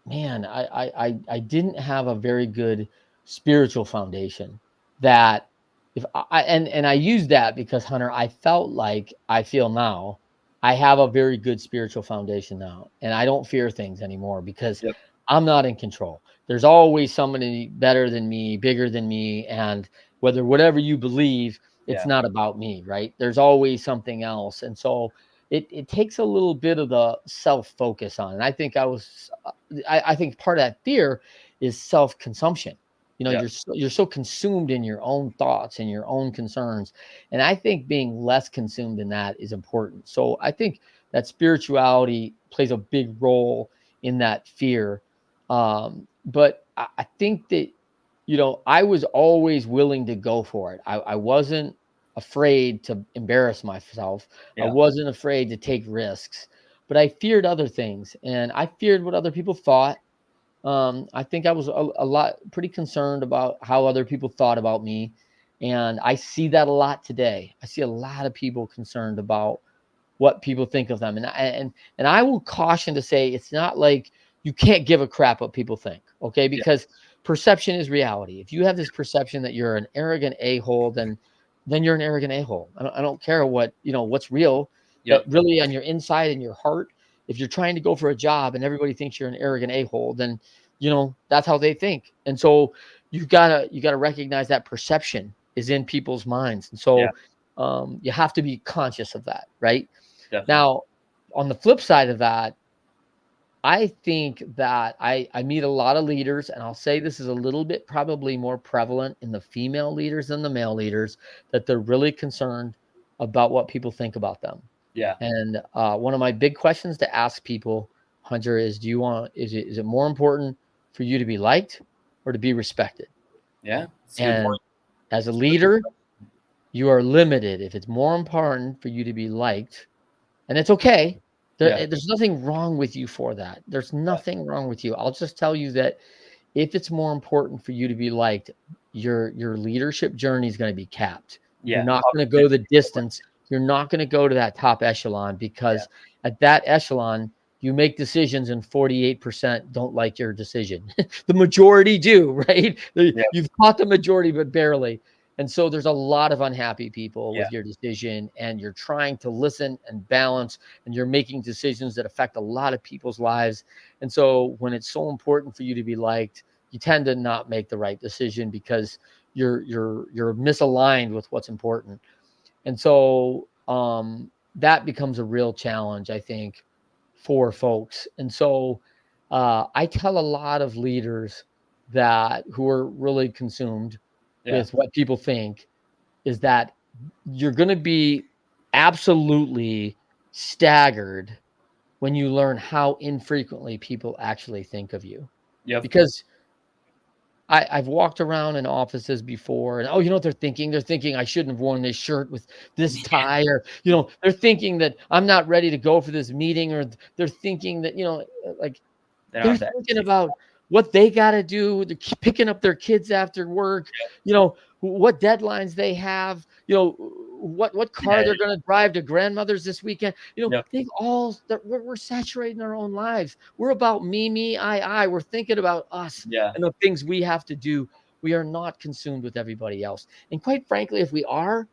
man, I didn't have a very good spiritual foundation that if and I use that because Hunter, I felt like I feel now I have a very good spiritual foundation now, and I don't fear things anymore because Yep. I'm not in control. There's always somebody better than me, bigger than me, and whatever you believe, it's Yeah. not about me, right? There's always something else, and so it takes a little bit of the self focus on. And I think I think part of that fear is self consumption. You know, Yeah. you're so consumed in your own thoughts and your own concerns, and I think being less consumed in that is important. So I think that spirituality plays a big role in that fear. But I think that I was always willing to go for it. I wasn't afraid to embarrass myself. I Yeah. wasn't afraid to take risks, but I feared other things, and I feared what other people thought. I think I was a lot pretty concerned about how other people thought about me, and I see that a lot today. I see a lot of people concerned about what people think of them, and I will caution to say it's not like you can't give a crap what people think, okay? Yeah. Because perception is reality. If you have this perception that you're an arrogant a-hole, then you're an arrogant a-hole. I don't care what's real, but Yep. really on your inside and your heart, if you're trying to go for a job and everybody thinks you're an arrogant a-hole, then that's how they think. And so you gotta recognize that perception is in people's minds. And Yeah. so you have to be conscious of that, right? Definitely. Now, on the flip side of that, I think that I meet a lot of leaders, and I'll say this is a little bit probably more prevalent in the female leaders than the male leaders, that they're really concerned about what people think about them. Yeah. And one of my big questions to ask people, Hunter, is is it more important for you to be liked or to be respected? Yeah. It's a good And point. as a leader, you are limited. If it's more important for you to be liked, and it's okay. Yeah. There's nothing wrong with you for that. There's Yeah. nothing wrong with you. I'll just tell you that if it's more important for you to be liked, your leadership journey is going to be capped. You're Yeah. not going to go the distance. You're not going to go to that top echelon Yeah. because at that echelon, you make decisions and 48% don't like your decision. The majority do, right? Yeah. You've caught the majority, but barely. And so there's a lot of unhappy people Yeah. with your decision, and you're trying to listen and balance, and you're making decisions that affect a lot of people's lives. And so when it's so important for you to be liked, you tend to not make the right decision because you're misaligned with what's important. And so that becomes a real challenge, I think, for folks. And so I tell a lot of leaders that who are really consumed Yeah. with what people think is that you're going to be absolutely staggered when you learn how infrequently people actually think of you. Yep. Because I've walked around in offices before, and you know what they're thinking? They're thinking I shouldn't have worn this shirt with this tie, or they're thinking that I'm not ready to go for this meeting, or they're thinking that like They're they're not that thinking easy. about what they got to do. They're picking up their kids after work, what deadlines they have, what car Yeah. they're going to drive to grandmother's this weekend. Yep. We're saturating our own lives. We're about me, I. We're thinking about us Yeah. and the things we have to do. We are not consumed with everybody else. And quite frankly, if we aren't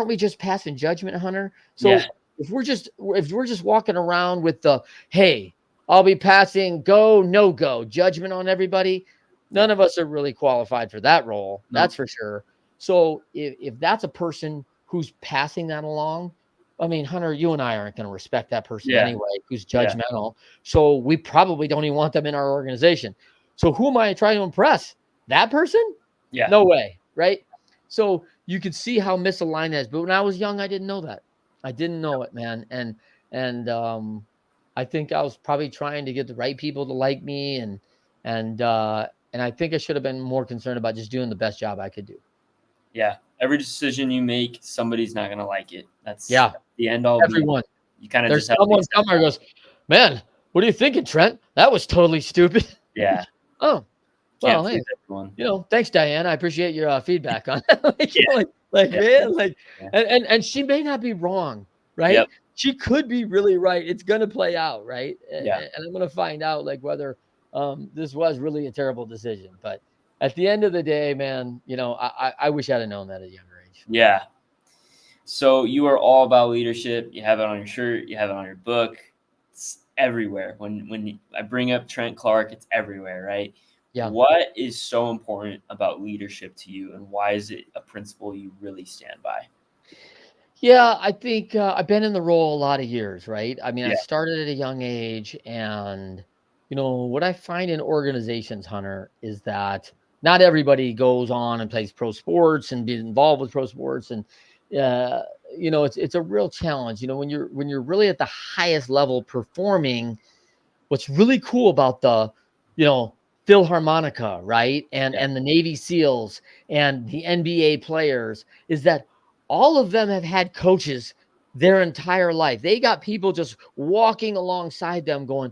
we just passing judgment, Hunter? Yeah. So if we're just walking around with the hey, I'll be passing go, no go judgment on everybody, Yeah. none of us are really qualified for that role. Nope. That's for sure. So if that's a person who's passing that along, I mean, Hunter, you and I aren't going to respect that person Yeah. anyway, who's Yeah. judgmental. So we probably don't even want them in our organization. So who am I trying to impress? That person? Yeah. No way, right? So you could see how misaligned that is. But when I was young, I didn't know that. I didn't know it, man. And I think I was probably trying to get the right people to like me, and I think I should have been more concerned about just doing the best job I could do. Yeah. Every decision you make, somebody's not gonna like it. That's Yeah, the end all be all. everyone. You kind of There's just have to someone accept somewhere that. goes, "Man, what are you thinking, Trent? That was totally stupid." Yeah. Oh, Can't well, hey, please everyone. thanks, Diane. I appreciate your feedback on that. Like, Yeah. Yeah. man, like, Yeah. and she may not be wrong, right? Yep. She could be really right. It's gonna play out, right? Yeah. And I'm gonna find out like whether this was really a terrible decision. But at the end of the day, man, I wish I'd have known that at a younger age. Yeah. So you are all about leadership. You have it on your shirt. You have it on your book. It's everywhere. I bring up Trent Clark, it's everywhere, right? Yeah. What is so important about leadership to you, and why is it a principle you really stand by? Yeah, I think I've been in the role a lot of years, right? I mean, I Yeah. started at a young age, and what I find in organizations, Hunter, is that not everybody goes on and plays pro sports and be involved with pro sports, and uh, it's a real challenge. When you're really at the highest level performing, what's really cool about the, you know, Philharmonica, right? And Yeah. and the Navy SEALs and the NBA players is that all of them have had coaches their entire life. They got people just walking alongside them going,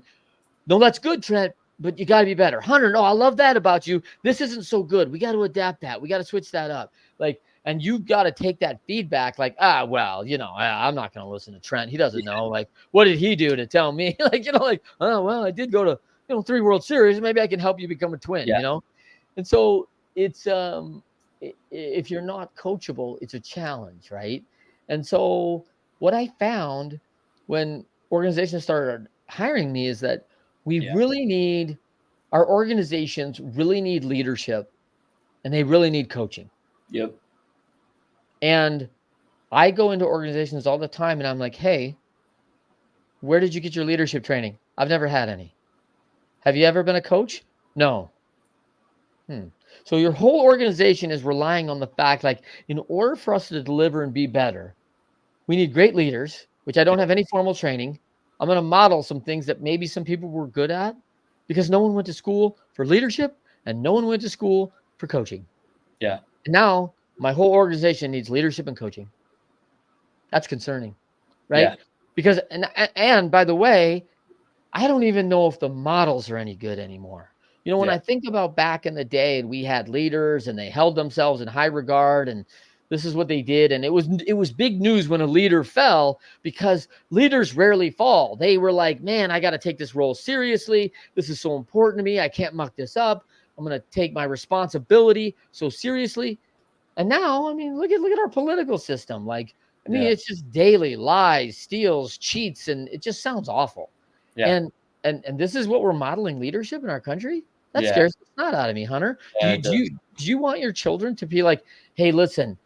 "No, that's good, Trent, but you got to be better." "Hunter, no, I love that about you. This isn't so good. We got to adapt that. We got to switch that up." Like, and you got to take that feedback like, well, I'm not going to listen to Trent. He doesn't know. Like, what did he do to tell me? Like, like, "Oh, well, I did go to, 3 World Series. Maybe I can help you become a twin, Yeah. And so it's, if you're not coachable, it's a challenge, right? And so what I found when organizations started hiring me is that we Yeah. really need our organizations really need leadership, and they really need coaching. Yep. And I go into organizations all the time and I'm like, "Hey, where did you get your leadership training?" "I've never had any." "Have you ever been a coach?" "No." "Hmm." So your whole organization is relying on the fact, like, in order for us to deliver and be better, we need great leaders, which I don't Yep. have any formal training. I'm going to model some things that maybe some people were good at because no one went to school for leadership and no one went to school for coaching. Yeah. And now my whole organization needs leadership and coaching. That's concerning, Yeah. right? Because and by the way, I don't even know if the models are any good anymore. When Yeah. I think about back in the day and we had leaders and they held themselves in high regard and this is what they did, and it was big news when a leader fell because leaders rarely fall. They were like, "Man, I got to take this role seriously. This is so important to me. I can't muck this up. I'm going to take my responsibility so seriously." And now, I mean, look at our political system. Like, I mean, Yeah. it's just daily lies, steals, cheats, and it just sounds awful. Yeah. And and this is what we're modeling leadership in our country? That Yeah. scares the snot out of me, Hunter. Do Yeah. you It do you does. do you want your children to be like, "Hey, listen,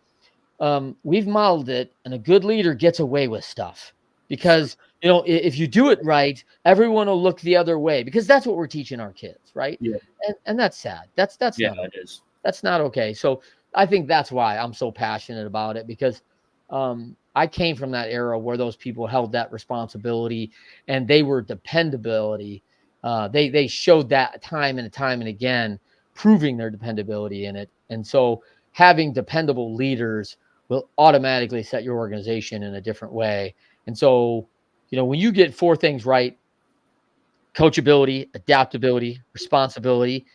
we've modeled it, and a good leader gets away with stuff because if you do it right, everyone will look the other way," because that's what we're teaching our kids, right? Yeah. And that's sad. That's Yeah. not It okay. is. That's not okay. So I think that's why I'm so passionate about it because I came from that era where those people held that responsibility and they were dependability. They showed that time and again, proving their dependability in it. And so having dependable leaders will automatically set your organization in a different way. And so, when you get 4 things right: coachability, adaptability, responsibility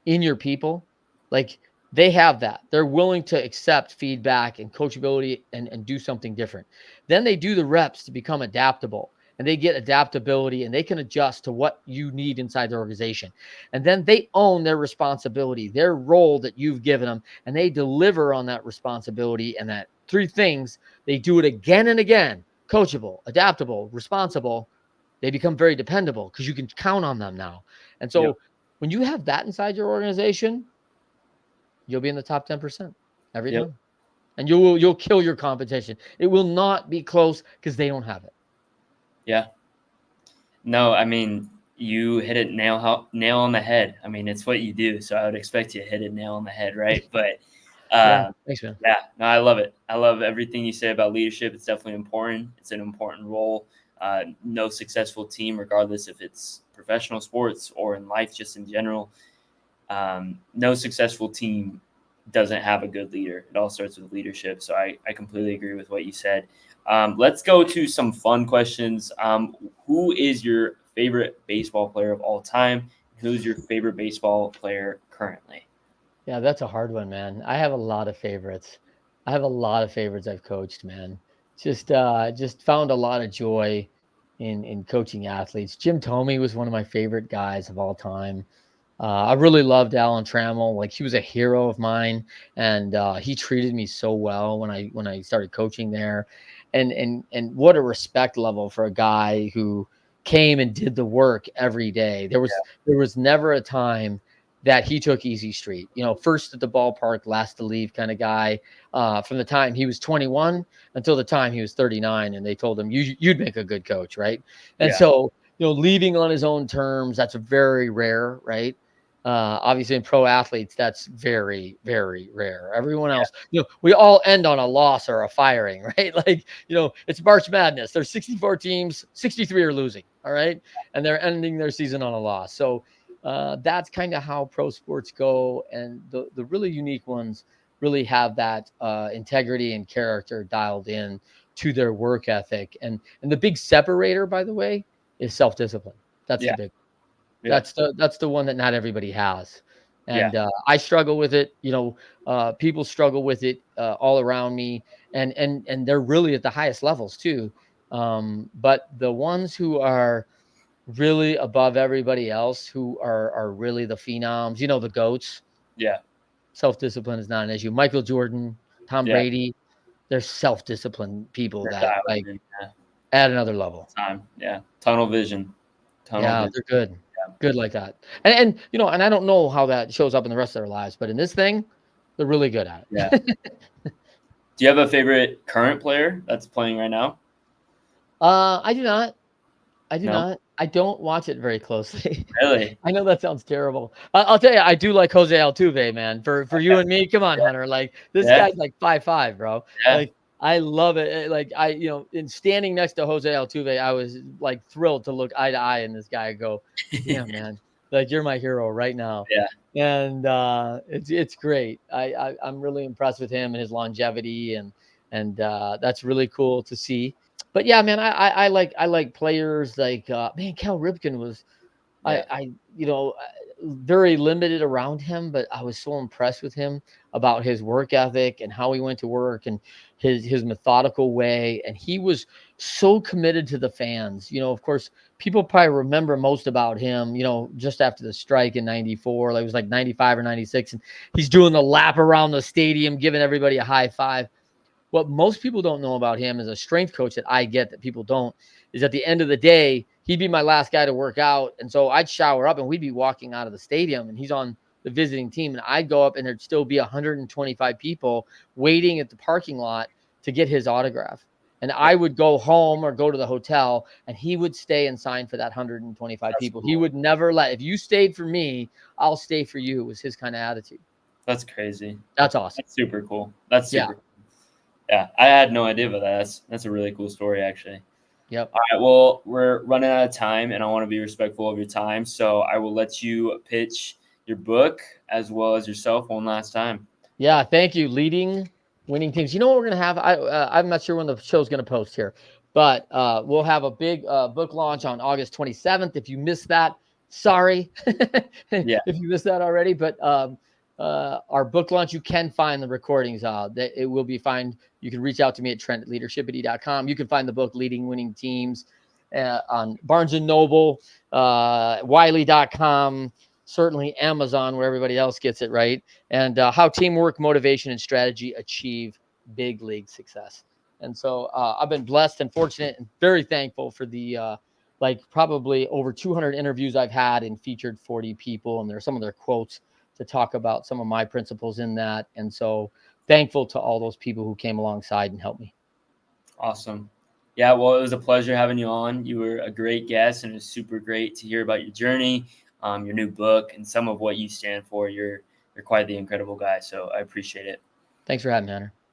in your people, like they have that. They're willing to accept feedback and coachability and do something different. Then they do the reps to become adaptable and they get adaptability and they can adjust to what you need inside the organization. And then they own their responsibility, their role that you've given them, and they deliver on that responsibility. And that 3 things, they do it again and again: coachable, adaptable, responsible. They become very dependable because you can count on them now. And Yep. so when you have that inside your organization, you'll be in the top 10% every Yep. time. And you'll kill your competition. It will not be close because they don't have it. Yeah. No, I mean, you hit it nail on the head. I mean, it's what you do, so I would expect you to hit it nail on the head, right? But, Yeah. uh, Thanks, man. yeah, no, I love it. I love everything you say about leadership. It's definitely important. It's an important role. No successful team, regardless if it's professional sports or in life, just in general, no successful team doesn't have a good leader. It all starts with leadership. So I completely agree with what you said. Let's go to some fun questions. Who is your favorite baseball player of all time? Who's your favorite baseball player currently? Yeah, that's a hard one, man. I have a lot of favorites. I have a lot of favorites I've coached, man. Just found a lot of joy in coaching athletes. Jim Thome was one of my favorite guys of all time. I really loved Alan Trammell. Like he was a hero of mine, and he treated me so well when I started coaching there, and what a respect level for a guy who came and did the work every day. There was never a time that he took easy street. You know, first at the ballpark, last to leave kind of guy. From the time he was 21 until the time he was 39, and they told him you'd make a good coach, right? And Yeah. so leaving on his own terms, that's very rare, right? Obviously in pro athletes, that's very, very rare. Everyone else, we all end on a loss or a firing, right? Like, it's March Madness. There's 64 teams, 63 are losing. All right. And they're ending their season on a loss. So that's kind of how pro sports go. And the really unique ones really have that integrity and character dialed in to their work ethic. And the big separator, by the way, is self-discipline. That's the big. Yeah. That's the one that not everybody has. Yeah. And I struggle with it. People struggle with it all around me, and they're really at the highest levels too. But the ones who are really above everybody else, who are really the phenoms, the goats, Yeah. self-discipline is not an issue. Michael Jordan, Tom Yeah. Brady, they're self-disciplined people They're that dialed like in, yeah. at another level. Time. Yeah. Tunnel vision. Tunnel Yeah, vision. they're good. Yeah. Good like that. And I don't know how that shows up in the rest of their lives, but in this thing, they're really good at Yeah. it. Do you have a favorite current player that's playing right now? I do not. I do No? not. I don't watch it very closely. Really? I know that sounds terrible. I'll tell you, I do like Jose Altuve, man. For you and me, come on, Yeah. Hunter. Like this Yeah. guy's like 5'5", bro. Yeah. Like I love it. Like in standing next to Jose Altuve, I was like thrilled to look eye to eye in this guy and go, damn, man, like you're my hero right now. Yeah. And it's great. I'm really impressed with him and his longevity, and that's really cool to see. But yeah, man, I like players like man, Cal Ripken was Yeah. I very limited around him, but I was so impressed with him about his work ethic and how he went to work and his methodical way. And he was so committed to the fans. Of course, people probably remember most about him, just after the strike in 94, like it was like 95 or 96. And he's doing the lap around the stadium, giving everybody a high five. What most people don't know about him as a strength coach that I get that people don't is at the end of the day, he'd be my last guy to work out. And so I'd shower up and we'd be walking out of the stadium and he's on the visiting team. And I'd go up and there'd still be 125 people waiting at the parking lot to get his autograph. And I would go home or go to the hotel and he would stay and sign for that 125 That's people. cool. He would never if you stayed for me, I'll stay for you, was his kind of attitude. That's crazy. That's awesome. That's super cool. That's super cool. Yeah, I had no idea about that. That's a really cool story, actually. Yep. All right, well, we're running out of time, and I want to be respectful of your time, so I will let you pitch your book as well as yourself one last time. Yeah, thank you. Leading winning teams. You know what we're gonna have? I'm not sure when the show's gonna post here, but we'll have a big book launch on August 27th. If you missed that, sorry. Yeah. If you missed that already, but our book launch, you can find the recordings. That it will be fine. You can reach out to me at trent@leadershipity.com. You can find the book Leading Winning Teams on Barnes and Noble, Wiley.com, certainly Amazon, where everybody else gets it, right? And how teamwork, motivation, and strategy achieve big league success. And so I've been blessed and fortunate and very thankful for the probably over 200 interviews I've had and featured 40 people. And there are some of their quotes to talk about some of my principles in that. And so thankful to all those people who came alongside and helped me. Awesome. Yeah, well, it was a pleasure having you on. You were a great guest, and it was super great to hear about your journey, your new book, and some of what you stand for. You're quite the incredible guy, so I appreciate it. Thanks for having me, Hunter.